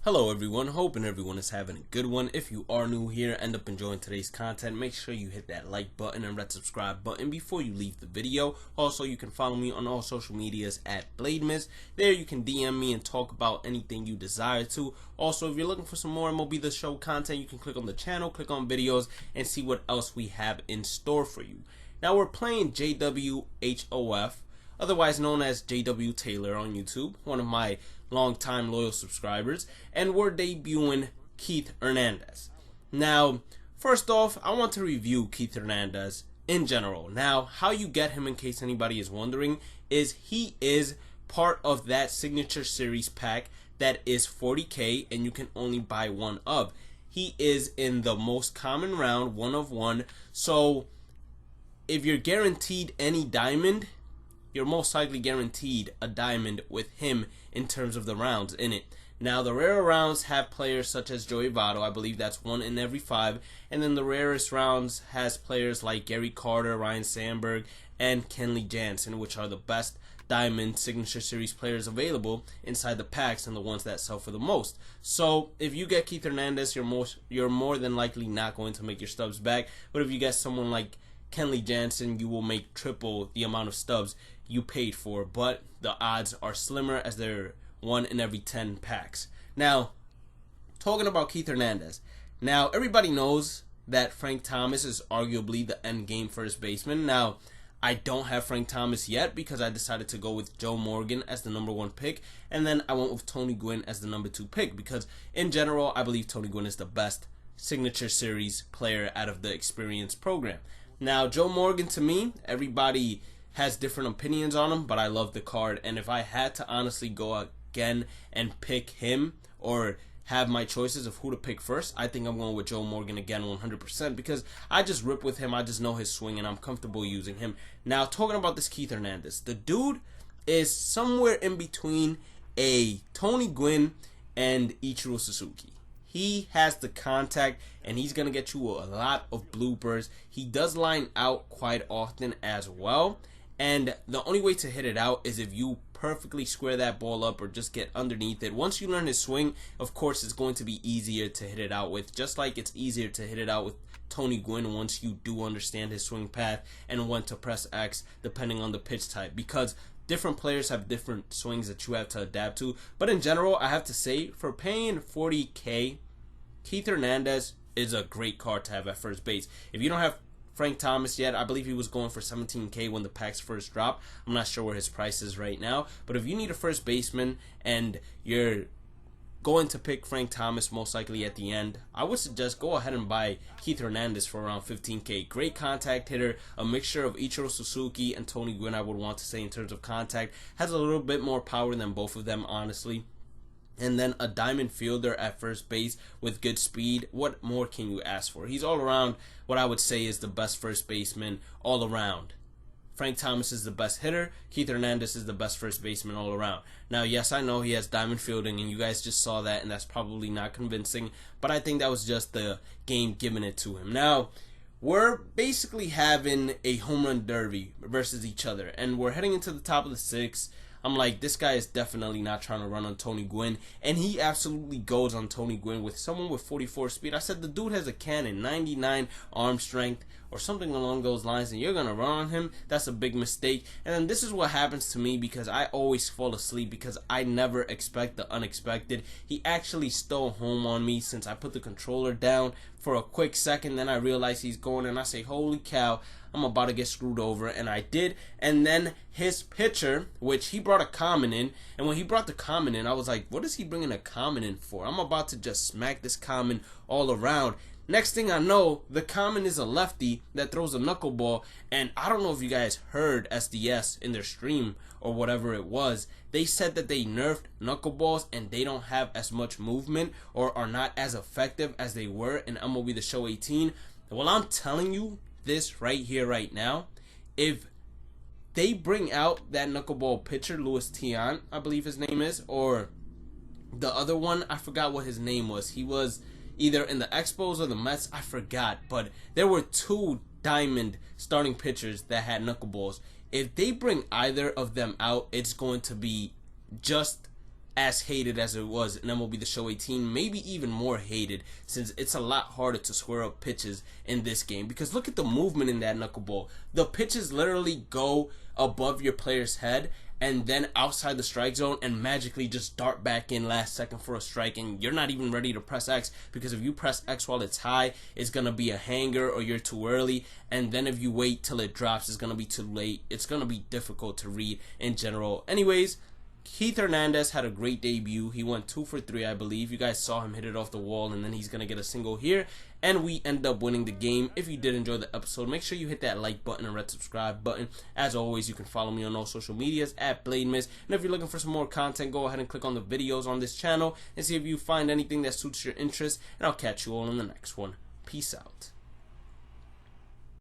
Hello everyone, hoping everyone is having a good one. If you are new here, end up enjoying today's content, make sure you hit that like button and red subscribe button before you leave the video. Also, you can follow me on all social medias at BladeMiss. There you can DM me and talk about anything you desire to. Also, if you're looking for some more MLB The Show content, you can click on the channel, click on videos, and see what else we have in store for you. Now we're playing JWHOF, otherwise known as JW Taylor on YouTube, one of my long-time loyal subscribers, and we're debuting Keith Hernandez. Now, first off, I want to review Keith Hernandez in general. Now, how you get him, in case anybody is wondering, is he is part of that signature series pack that is 40k and you can only buy one of. He is in the most common round, 1 of 1, so if you're guaranteed any diamond, you're most likely guaranteed a diamond with him in terms of the rounds in it. Now, the rarer rounds have players such as Joey Votto. I believe that's 1 in every 5. And then the rarest rounds has players like Gary Carter, Ryan Sandberg, and Kenley Jansen, which are the best diamond signature series players available inside the packs and the ones that sell for the most. So if you get Keith Hernandez, you're more than likely not going to make your stubs back. But if you get someone like Kenley Jansen, you will make triple the amount of stubs you paid for, but the odds are slimmer as they're 1 in every 10 packs. Now, talking about Keith Hernandez, now everybody knows that Frank Thomas is arguably the end game first baseman. Now, I don't have Frank Thomas yet because I decided to go with Joe Morgan as the number 1 pick, and then I went with Tony Gwynn as the number 2 pick because in general I believe Tony Gwynn is the best signature series player out of the experience program. Now, Joe Morgan, to me, everybody has different opinions on him, but I love the card, and if I had to honestly go again and pick him or have my choices of who to pick first, I think I'm going with Joe Morgan again 100% because I just rip with him. I just know his swing and I'm comfortable using him. Now, talking about this Keith Hernandez, the dude is somewhere in between a Tony Gwynn and Ichiro Suzuki. He has the contact and he's going to get you a lot of bloopers. He does line out quite often as well. And the only way to hit it out is if you perfectly square that ball up or just get underneath it. Once you learn his swing, of course, it's going to be easier to hit it out with. Just like it's easier to hit it out with Tony Gwynn once you do understand his swing path and when to press X depending on the pitch type. Because different players have different swings that you have to adapt to. But in general, I have to say, for paying 40k, Keith Hernandez is a great card to have at first base. If you don't have Frank Thomas yet, I believe he was going for 17k when the packs first dropped. I'm not sure where his price is right now, but if you need a first baseman and you're going to pick Frank Thomas most likely at the end, I would suggest go ahead and buy Keith Hernandez for around 15k. Great contact hitter, a mixture of Ichiro Suzuki and Tony Gwynn, I would want to say, in terms of contact. Has a little bit more power than both of them, honestly. And then a diamond fielder at first base with good speed. What more can you ask for? He's all around what I would say is the best first baseman all around. Frank Thomas is the best hitter. Keith Hernandez is the best first baseman all around. Now, yes, I know he has diamond fielding, and you guys just saw that, and that's probably not convincing. But I think that was just the game giving it to him. Now, we're basically having a home run derby versus each other, and we're heading into the top of the 6th. I'm like, this guy is definitely not trying to run on Tony Gwynn, and he absolutely goes on Tony Gwynn with someone with 44 speed. I said the dude has a cannon, 99 arm strength, or something along those lines, and you're going to run on him? That's a big mistake. And then this is what happens to me because I always fall asleep because I never expect the unexpected. He actually stole home on me since I put the controller down for a quick second. Then I realize he's going, and I say, holy cow, I'm about to get screwed over, and I did. And then his pitcher, which he brought a common in, and when he brought the common in, I was like, what is he bringing a common in for? I'm about to just smack this common all around. Next thing I know, the common is a lefty that throws a knuckleball, and I don't know if you guys heard SDS in their stream or whatever it was. They said that they nerfed knuckleballs and they don't have as much movement or are not as effective as they were in MLB The Show 18. Well, I'm telling you this right here, right now. If they bring out that knuckleball pitcher, Luis Tiant, I believe his name is, or the other one, I forgot what his name was. He was either in the Expos or the Mets, I forgot. But there were 2 diamond starting pitchers that had knuckleballs. If they bring either of them out, it's going to be just as hated as it was in MLB The Show 18, maybe even more hated, since it's a lot harder to square up pitches in this game. Because look at the movement in that knuckleball. The pitches literally go above your player's head and then outside the strike zone and magically just dart back in last second for a strike, and you're not even ready to press X, because if you press X while it's high, it's going to be a hanger or you're too early, and then if you wait till it drops, it's going to be too late. It's going to be difficult to read in general. Anyways, Hernandez had a great debut. He went 2 for 3, I believe. You guys saw him hit it off the wall, and then he's going to get a single here, and we end up winning the game. If you did enjoy the episode, make sure you hit that like button and red subscribe button. As always, you can follow me on all social medias at BladeMiss, and if you're looking for some more content, go ahead and click on the videos on this channel and see if you find anything that suits your interest, and I'll catch you all in the next one. Peace out.